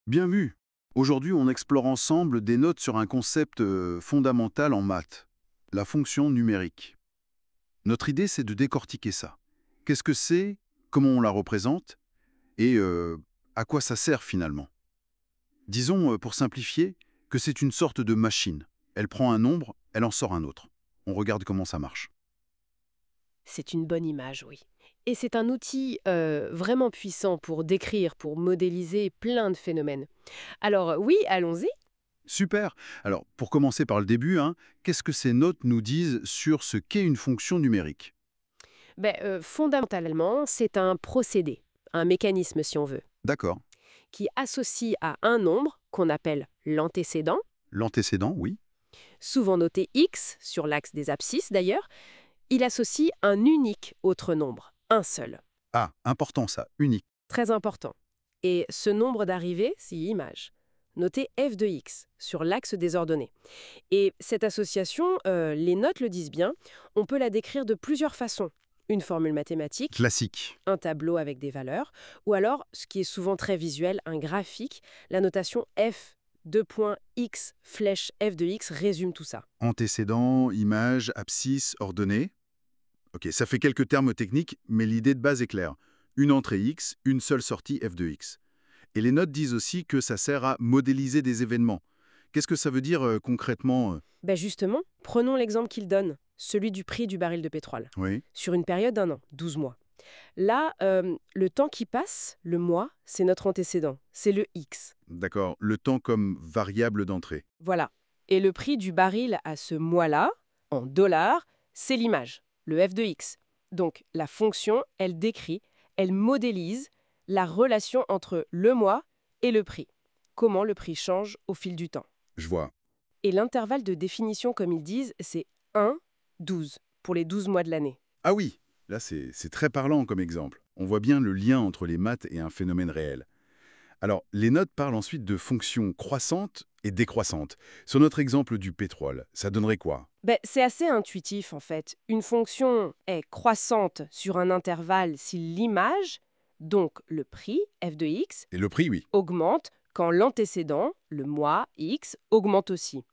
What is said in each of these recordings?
Bien vu. Aujourd'hui, on explore ensemble des notes sur un concept fondamental en maths, la fonction numérique. Notre idée, c'est de décortiquer ça. Qu'est-ce que c'est, comment on la représente, et à quoi ça sert finalement. Disons, pour simplifier, que c'est une sorte de machine. Elle prend un nombre, elle en sort un autre. On regarde comment ça marche. C'est une bonne image, oui. Et c'est un outil vraiment puissant pour décrire, pour modéliser plein de phénomènes. Alors oui, allons-y. Super. Alors, pour commencer par le début, hein, qu'est-ce que ces notes nous disent sur ce qu'est une fonction numérique? Fondamentalement, c'est un procédé, un mécanisme si on veut, D'accord. qui associe à un nombre qu'on appelle l'antécédent, L'antécédent, oui. souvent noté x sur l'axe des abscisses d'ailleurs, il associe un unique autre nombre, un seul. Ah, important ça, unique. Très important. Et ce nombre d'arrivées, c'est image. Notez f de x sur l'axe des ordonnées. Et cette association, les notes le disent bien, on peut la décrire de plusieurs façons. Une formule mathématique, Classique. un tableau avec des valeurs, ou alors, ce qui est souvent très visuel, un graphique, la notation f, deux points x, flèche f de x résume tout ça. Antécédent, image, abscisse, ordonnée. Ok, ça fait quelques termes techniques, mais l'idée de base est claire. Une entrée X, une seule sortie f de x. Et les notes disent aussi que ça sert à modéliser des événements. Qu'est-ce que ça veut dire concrètement Justement, prenons l'exemple qu'il donne, celui du prix du baril de pétrole, Oui, sur une période d'un an, 12 mois. Là, le temps qui passe, le mois, c'est notre antécédent, c'est le x. d'accord. Le temps comme variable d'entrée. Voilà. Et le prix du baril à ce mois-là, en dollars, c'est l'image, le f de x. Donc la fonction, elle décrit, elle modélise la relation entre le mois et le prix. Comment le prix change au fil du temps. Je vois. Et l'intervalle de définition, comme ils disent, c'est 1, 12, pour les 12 mois de l'année. Ah oui, là c'est très parlant comme exemple. On voit bien le lien entre les maths et un phénomène réel. Alors, les notes parlent ensuite de fonctions croissantes et décroissantes. Sur notre exemple du pétrole, ça donnerait quoi? C'est assez intuitif en fait. Une fonction est croissante sur un intervalle si l'image, donc le prix, f de x, Et le prix, oui. augmente quand l'antécédent, le mois, x, augmente aussi.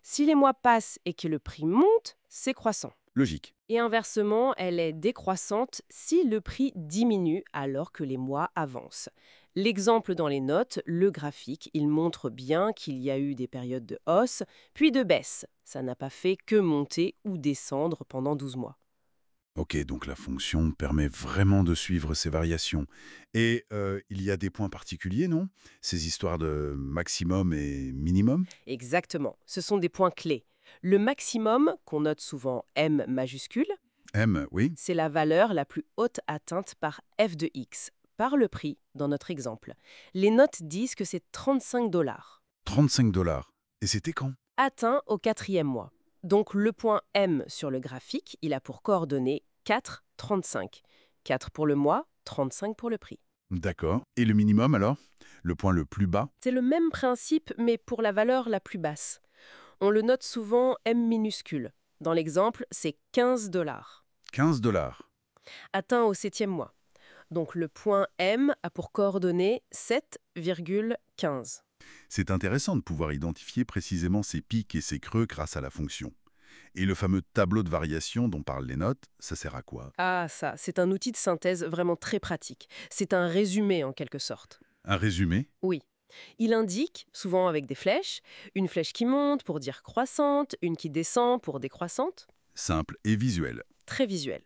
Si les mois passent et que le prix monte, c'est croissant. Logique. Et inversement, elle est décroissante si le prix diminue alors que les mois avancent. L'exemple dans les notes, le graphique, il montre bien qu'il y a eu des périodes de hausse, puis de baisse. Ça n'a pas fait que monter ou descendre pendant 12 mois. Ok, donc la fonction permet vraiment de suivre ces variations. Et il y a des points particuliers, non? Ces histoires de maximum et minimum? Exactement, ce sont des points clés. Le maximum, qu'on note souvent M majuscule, M, oui. c'est la valeur la plus haute atteinte par f de x, par le prix dans notre exemple. Les notes disent que c'est 35 dollars. 35 $. Et c'était quand? Atteint au quatrième mois. Donc le point M sur le graphique, il a pour coordonnées 4, 35. 4 pour le mois, 35 pour le prix. D'accord. Et le minimum alors? Le point le plus bas? C'est le même principe, mais pour la valeur la plus basse. On le note souvent M minuscule. Dans l'exemple, c'est 15 dollars. 15 $. Atteint au septième mois. Donc le point M a pour coordonnées 7,15. C'est intéressant de pouvoir identifier précisément ces pics et ces creux grâce à la fonction. Et le fameux tableau de variation dont parlent les notes, ça sert à quoi? Ah ça, c'est un outil de synthèse vraiment très pratique. C'est un résumé en quelque sorte. Un résumé? Oui. Il indique, souvent avec des flèches, une flèche qui monte pour dire croissante, une qui descend pour décroissante, Simple et visuel. très visuel.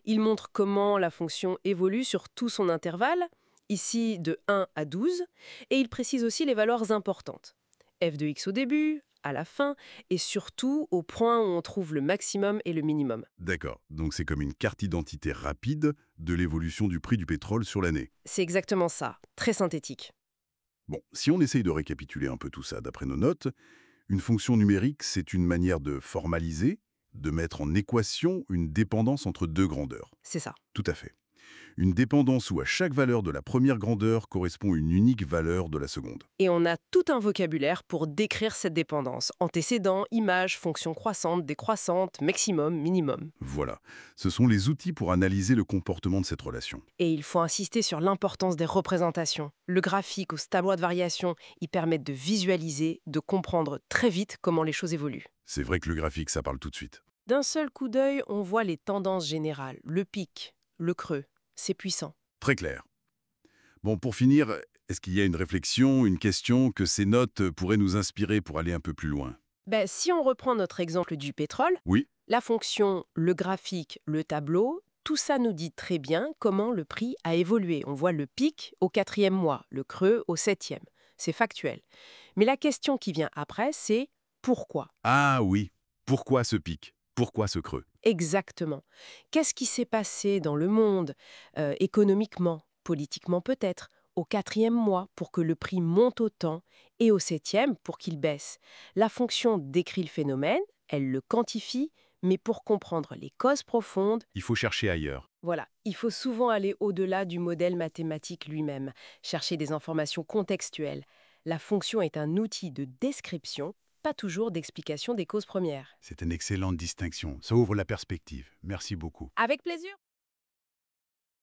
Il montre comment la fonction évolue sur tout son intervalle, ici de 1 à 12, et il précise aussi les valeurs importantes. F de x au début, à la fin, et surtout au point où on trouve le maximum et le minimum. D'accord, donc c'est comme une carte d'identité rapide de l'évolution du prix du pétrole sur l'année. C'est exactement ça, très synthétique. Bon, si on essaye de récapituler un peu tout ça d'après nos notes, une fonction numérique, c'est une manière de formaliser, de mettre en équation une dépendance entre deux grandeurs. C'est ça. Tout à fait. Une dépendance où à chaque valeur de la première grandeur correspond une unique valeur de la seconde. Et on a tout un vocabulaire pour décrire cette dépendance. Antécédent, image, fonction croissante, décroissante, maximum, minimum. Voilà, ce sont les outils pour analyser le comportement de cette relation. Et il faut insister sur l'importance des représentations. Le graphique ou ce tableau de variation, ils permettent de visualiser, de comprendre très vite comment les choses évoluent. C'est vrai que le graphique, ça parle tout de suite. D'un seul coup d'œil, on voit les tendances générales, le pic, le creux. C'est puissant. Très clair. Bon, pour finir, est-ce qu'il y a une réflexion, une question que ces notes pourraient nous inspirer pour aller un peu plus loin? Si on reprend notre exemple du pétrole, Oui, la fonction, le graphique, le tableau, tout ça nous dit très bien comment le prix a évolué. On voit le pic au 4e mois, le creux au 7e. C'est factuel. Mais la question qui vient après, c'est pourquoi? ah oui. Pourquoi ce pic? Pourquoi ce creux? Exactement. Qu'est-ce qui s'est passé dans le monde, économiquement, politiquement peut-être, au 4e mois pour que le prix monte autant et au 7e pour qu'il baisse? La fonction décrit le phénomène, elle le quantifie, mais pour comprendre les causes profondes, Il faut chercher ailleurs. voilà, il faut souvent aller au-delà du modèle mathématique lui-même, chercher des informations contextuelles. La fonction est un outil de description, pas toujours d'explication des causes premières. C'est une excellente distinction. Ça ouvre la perspective. Merci beaucoup. Avec plaisir.